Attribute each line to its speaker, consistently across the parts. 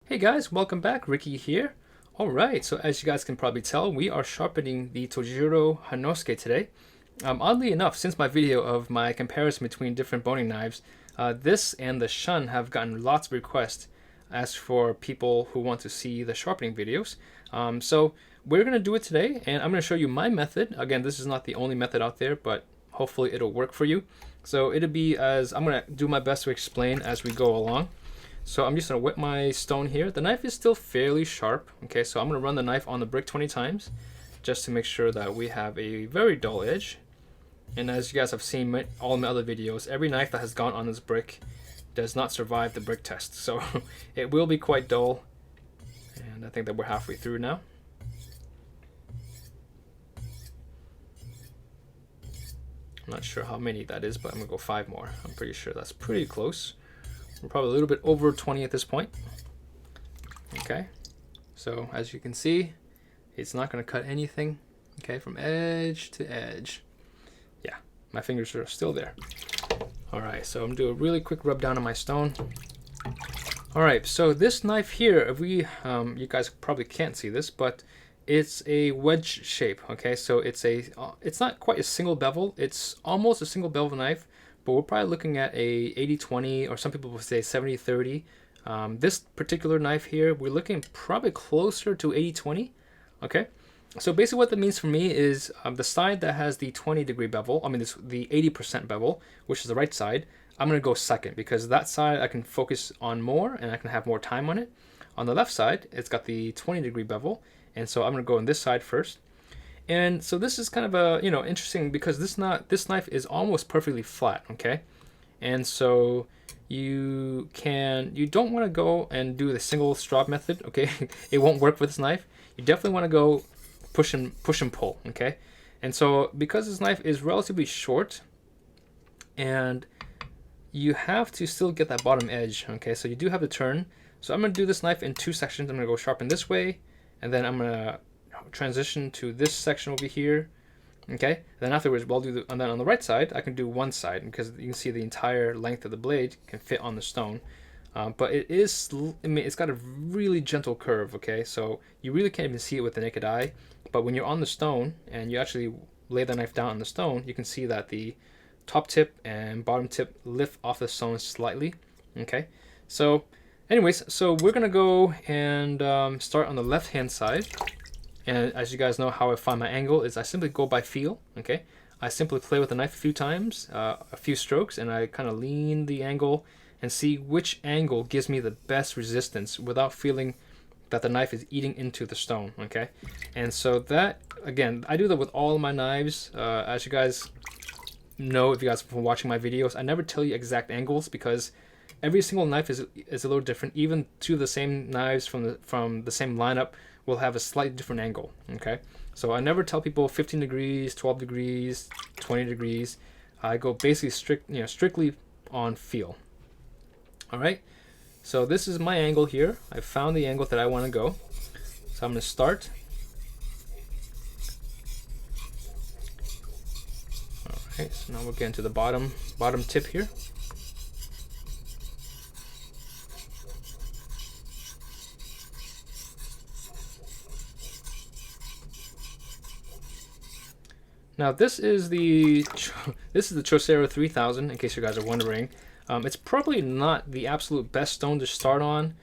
Speaker 1: Hey guys, welcome back. Ricky here. Alright, so as you guys can probably tell, we are sharpening the Tojiro Honesuki today. Oddly enough, since my video of my comparison between different boning knives, this and the Shun have gotten lots of requests as for people who want to see the sharpening videos. So we're going to do it today, and I'm going to show you my method. Again, this is not the only method out there, but hopefully it'll work for you. So it'll be as I'm going to do my best to explain as we go along. So I'm just going to wet my stone here. The knife is still fairly sharp. Okay, so I'm going to run the knife on the brick 20 times just to make sure that we have a very dull edge. And as you guys have seen all my other videos, every knife that has gone on this brick does not survive the brick test. So it will be quite dull. And I think that we're halfway through now. I'm not sure how many that is, but I'm going to go 5 more. I'm pretty sure that's pretty close. We're probably a little bit over 20 at this point. Okay, so as you can see, it's not going to cut anything. Okay, from edge to edge. Yeah, my fingers are still there. All right, so I'm gonna do a really quick rub down on my stone. All right, so this knife here, if we, you guys probably can't see this, but it's a wedge shape. Okay, so it's not quite a single bevel. It's almost a single bevel knife. But we're probably looking at a 80-20, or some people will say 70-30. This particular knife here, we're looking probably closer to 80-20. Okay, so basically what that means for me is the side that has the 20-degree bevel, the 80% bevel, which is the right side, I'm going to go second because that side I can focus on more and I can have more time on it. On the left side, it's got the 20-degree bevel, and so I'm going to go on this side first. And so this is kind of a, interesting because this knife is almost perfectly flat, okay? And so you don't want to go and do the single strop method, okay? It won't work with this knife. You definitely want to go push and pull, okay? And so because this knife is relatively short and you have to still get that bottom edge, okay? So you do have to turn. So I'm going to do this knife in 2 sections. I'm going to go sharpen this way, and then I'm going to transition to this section over here. Okay, then afterwards we'll do and then on the right side I can do one side because you can see the entire length of the blade can fit on the stone. But it's got a really gentle curve. Okay, so you really can't even see it with the naked eye, but when you're on the stone and you actually lay the knife down on the stone, you can see that the top tip and bottom tip lift off the stone slightly. Okay, so anyways, so we're gonna go and start on the left hand side. And as you guys know, how I find my angle is I simply go by feel. Okay, I simply play with the knife a few times, a few strokes, and I kind of lean the angle and see which angle gives me the best resistance without feeling that the knife is eating into the stone. Okay, and so that, again, I do that with all of my knives. As you guys know, if you guys have been watching my videos, I never tell you exact angles because every single knife is a little different. Even to the same knives from the same lineup will have a slightly different angle. Okay, so I never tell people 15 degrees, 12 degrees, 20 degrees. I go basically strictly on feel. All right, so this is my angle here. I found the angle that I want to go, so I'm going to start. All right, so now we're getting to the bottom tip here. Now this is the Chosero 3000, in case you guys are wondering. It's probably not the absolute best stone to start on,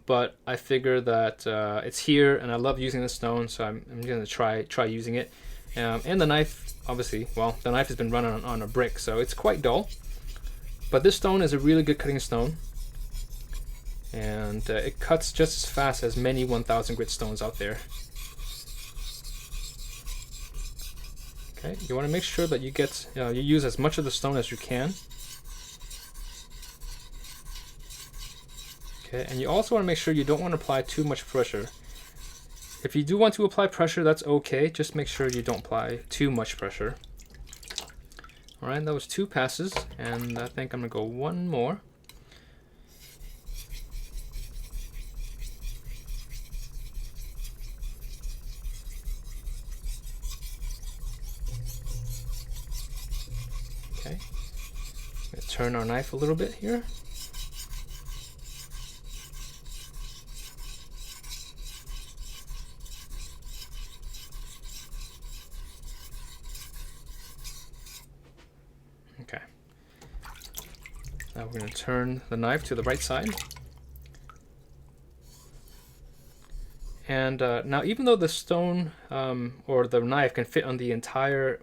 Speaker 1: but I figure that it's here and I love using this stone, so I'm going to try using it. And the knife, obviously, well, the knife has been run on a brick, so it's quite dull. But this stone is a really good cutting stone, and it cuts just as fast as many 1000 grit stones out there. Okay, you want to make sure that you use as much of the stone as you can. Okay, and you also want to make sure you don't want to apply too much pressure. If you do want to apply pressure, that's okay. Just make sure you don't apply too much pressure. All right, that was 2 passes, and I think I'm gonna go 1 more. Okay, let's turn our knife a little bit here. Now we're going to turn the knife to the right side. And now, even though the stone or the knife can fit on the entire,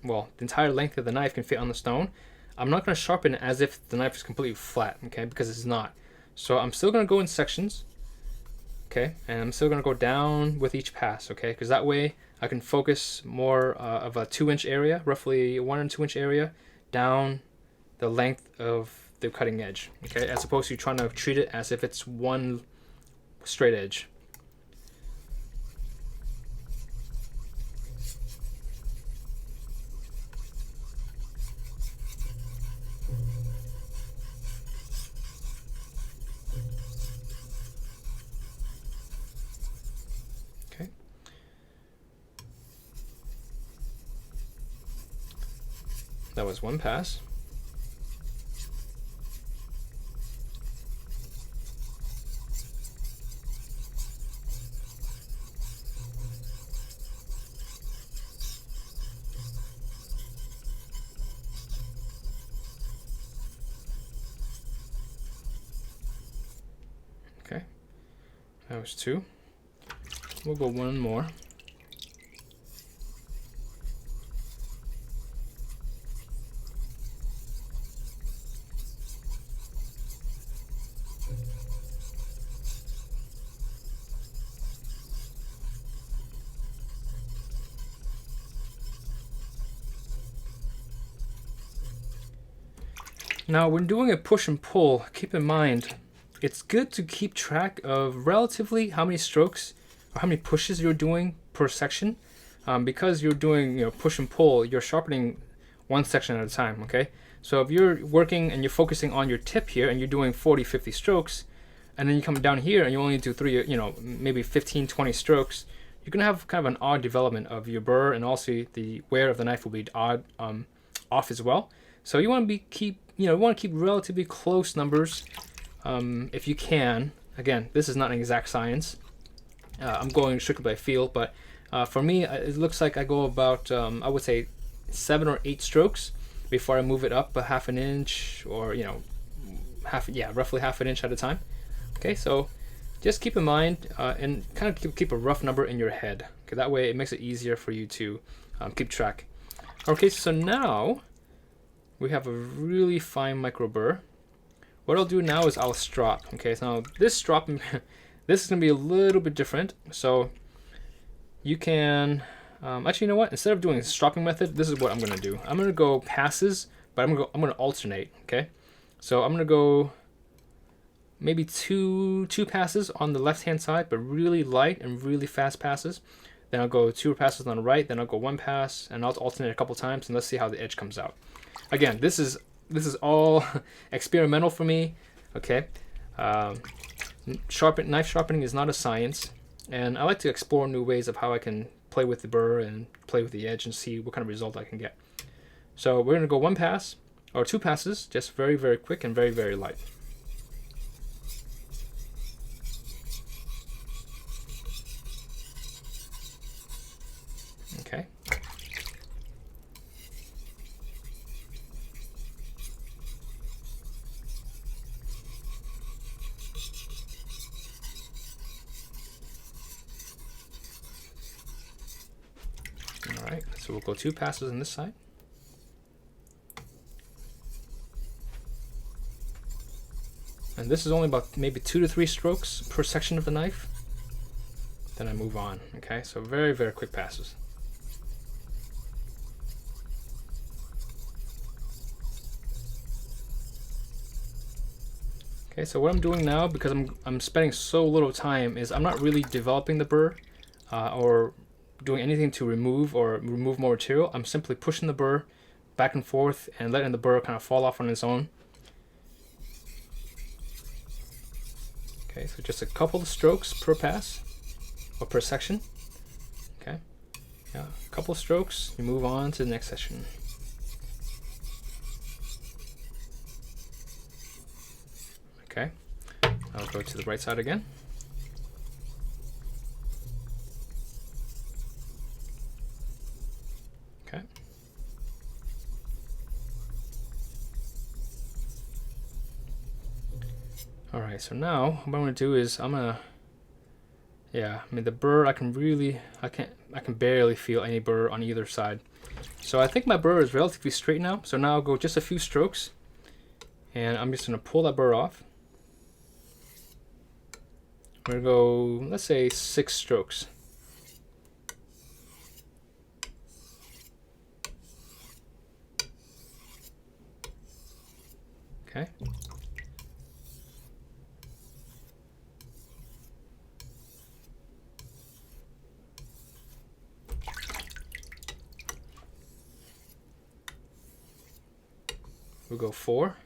Speaker 1: well, the entire length of the knife can fit on the stone, I'm not going to sharpen it as if the knife is completely flat, okay, because it's not. So I'm still going to go in sections, okay, and I'm still going to go down with each pass, okay, because that way I can focus more of a 2-inch area, roughly 1 and 2-inch area, down the length of the cutting edge, okay, as opposed to trying to treat it as if it's one straight edge. Okay. That was one pass. Okay, that was 2. We'll go 1 more. Now, when doing a push and pull, keep in mind, it's good to keep track of relatively how many strokes or how many pushes you're doing per section. Because you're doing push and pull, you're sharpening one section at a time, okay? So if you're working and you're focusing on your tip here and you're doing 40, 50 strokes, and then you come down here and you only do 3, maybe 15, 20 strokes, you're gonna have kind of an odd development of your burr, and also the wear of the knife will be odd off as well. So you want to keep relatively close numbers if you can. Again, this is not an exact science. I'm going strictly by feel, but for me, it looks like I go about I would say 7 or 8 strokes before I move it up a half an inch, or roughly half an inch at a time. Okay, so just keep in mind and kind of keep a rough number in your head. Okay, that way it makes it easier for you to keep track. Okay, so now we have a really fine micro burr. What I'll do now is I'll strop. Okay, so now this strop, this is gonna be a little bit different. So you can actually, you know what? Instead of doing a stropping method, this is what I'm gonna do. I'm gonna go passes, but I'm gonna alternate. Okay, so I'm gonna go maybe two passes on the left hand side, but really light and really fast passes. Then I'll go 2 passes on the right. Then I'll go 1 pass, and I'll alternate a couple times, and let's see how the edge comes out. Again, this is all experimental for me. Okay, knife sharpening is not a science, and I like to explore new ways of how I can play with the burr and play with the edge and see what kind of result I can get. So we're gonna go 1 pass or 2 passes, just very, very quick and very, very light. Okay. All right, so we'll go 2 passes on this side. And this is only about maybe 2 to 3 strokes per section of the knife. Then I move on. Okay, so very, very quick passes. Okay, so what I'm doing now, because I'm spending so little time, is I'm not really developing the burr or doing anything to remove more material. I'm simply pushing the burr back and forth and letting the burr kind of fall off on its own. Okay, so just a couple of strokes per pass or per section. Okay, yeah, a couple of strokes, you move on to the next section. Okay, I'll go to the right side again. Okay. All right, so now what I'm gonna do is yeah, I mean the burr, I can barely feel any burr on either side. So I think my burr is relatively straight now. So now I'll go just a few strokes, and I'm just gonna pull that burr off. I'm gonna go, let's say 6 strokes. Okay. We'll go 4.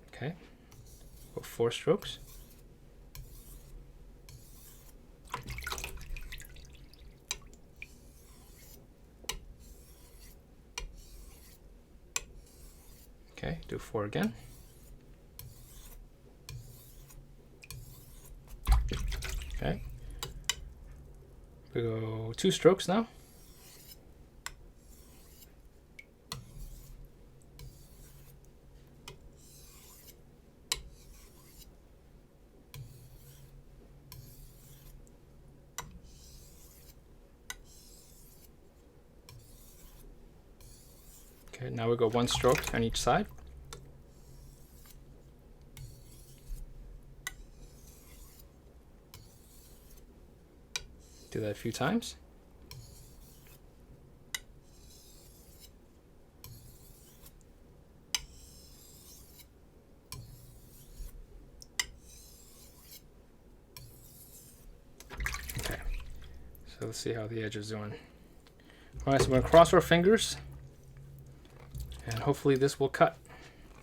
Speaker 1: Okay. Go 4 strokes. Okay, do 4 again. Okay. We go 2 strokes now. Okay, now we go 1 stroke on each side. Do that a few times. Okay, so let's see how the edge is doing. All right, so we're gonna cross our fingers, and hopefully this will cut.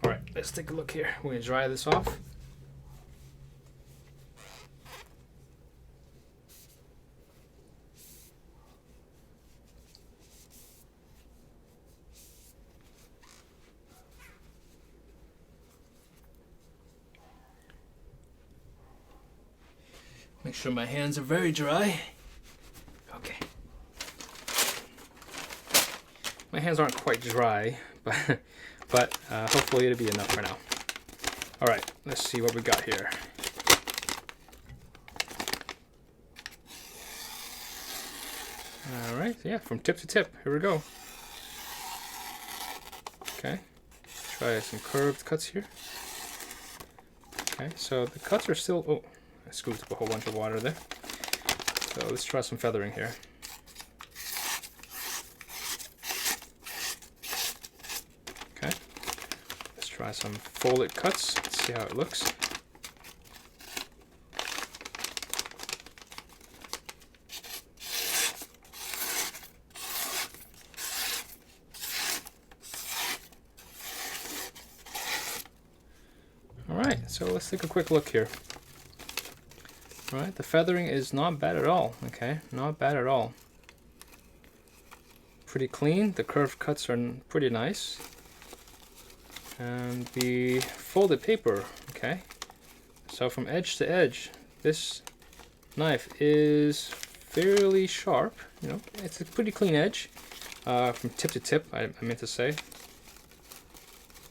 Speaker 1: All right, let's take a look here. We're gonna dry this off. Make sure my hands are very dry. Okay. My hands aren't quite dry, but hopefully it'll be enough for now. All right, let's see what we got here. All right, yeah, from tip to tip. Here we go. Okay, try some curved cuts here. Okay, so the cuts are still, oh, I scooped up a whole bunch of water there. So let's try some feathering here. Okay, let's try some folded cuts. Let's see how it looks. All right, so let's take a quick look here. All right, the feathering is not bad at all, okay? Not bad at all. Pretty clean. The curved cuts are pretty nice. And the folded paper, okay? So from edge to edge, this knife is fairly sharp. You know, it's a pretty clean edge. From tip to tip, I meant to say.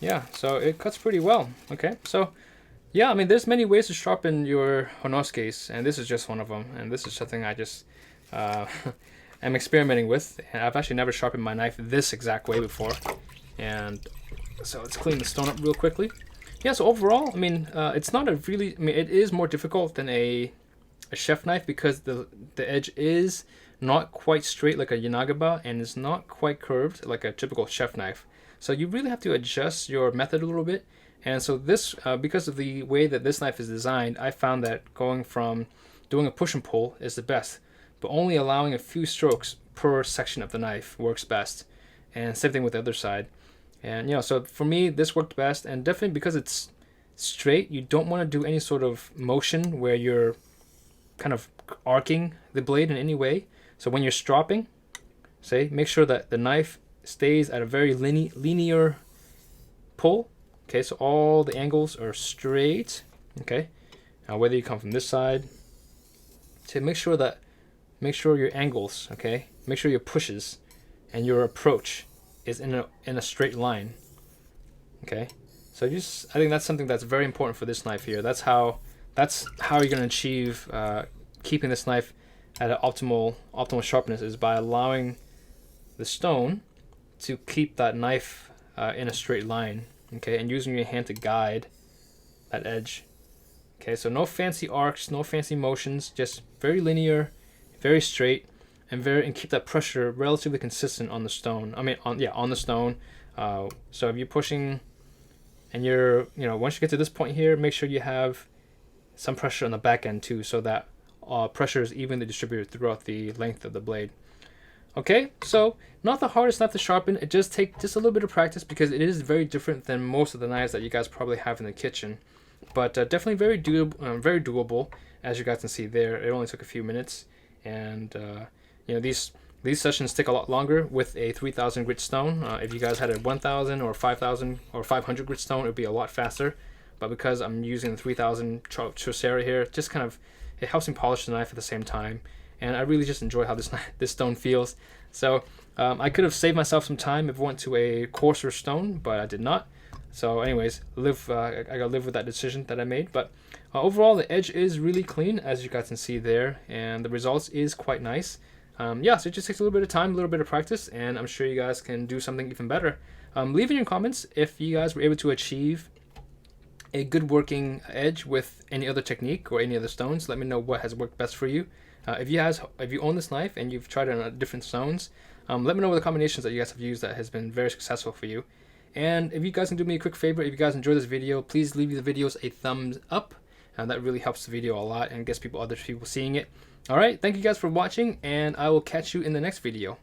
Speaker 1: Yeah, so it cuts pretty well, okay? So yeah, I mean, there's many ways to sharpen your Honosukis, and this is just one of them. And this is something I just am experimenting with. And I've actually never sharpened my knife this exact way before. And so let's clean the stone up real quickly. Yeah, so overall, I mean, it's not a really, I mean, it is more difficult than a chef knife because the edge is not quite straight like a Yanagaba and is not quite curved like a typical chef knife. So you really have to adjust your method a little bit. And so this, because of the way that this knife is designed, I found that going from doing a push and pull is the best, but only allowing a few strokes per section of the knife works best. And same thing with the other side. And, you know, so for me, this worked best. And definitely because it's straight, you don't want to do any sort of motion where you're kind of arcing the blade in any way. So when you're stropping, say, make sure that the knife stays at a very linear pull. Okay, so all the angles are straight. Okay, now whether you come from this side, so make sure your angles. Okay, make sure your pushes and your approach is in a straight line. Okay, So I think that's something that's very important for this knife here. That's how you're going to achieve keeping this knife at an optimal sharpness, is by allowing the stone to keep that knife in a straight line, okay, and using your hand to guide that edge. Okay, so no fancy arcs, no fancy motions, just very linear, very straight, and keep that pressure relatively consistent on the stone. On the stone. So if you're pushing, and once you get to this point here, make sure you have some pressure on the back end too, so that pressure is evenly distributed throughout the length of the blade. Okay, so not the hardest knife to sharpen. It just takes just a little bit of practice, because it is very different than most of the knives that you guys probably have in the kitchen. But definitely very doable, as you guys can see there. It only took a few minutes, and these sessions take a lot longer with a 3,000 grit stone. If you guys had a 1,000 or 5,000 or 500 grit stone, it would be a lot faster. But because I'm using the 3,000 Chaucer here, just kind of, it helps me polish the knife at the same time. And I really just enjoy how this stone feels. So I could have saved myself some time if I went to a coarser stone, but I did not. So anyways, I gotta live with that decision that I made. But overall, the edge is really clean, as you guys can see there, and the results is quite nice. So it just takes a little bit of time, a little bit of practice, and I'm sure you guys can do something even better. Leave in your comments if you guys were able to achieve a good working edge with any other technique or any other stones. Let me know what has worked best for you. If you own this knife and you've tried it on different stones, let me know what the combinations that you guys have used that has been very successful for you. And if you guys can do me a quick favor, if you guys enjoyed this video, please leave the videos a thumbs up. That really helps the video a lot and gets other people seeing it. All right, thank you guys for watching, and I will catch you in the next video.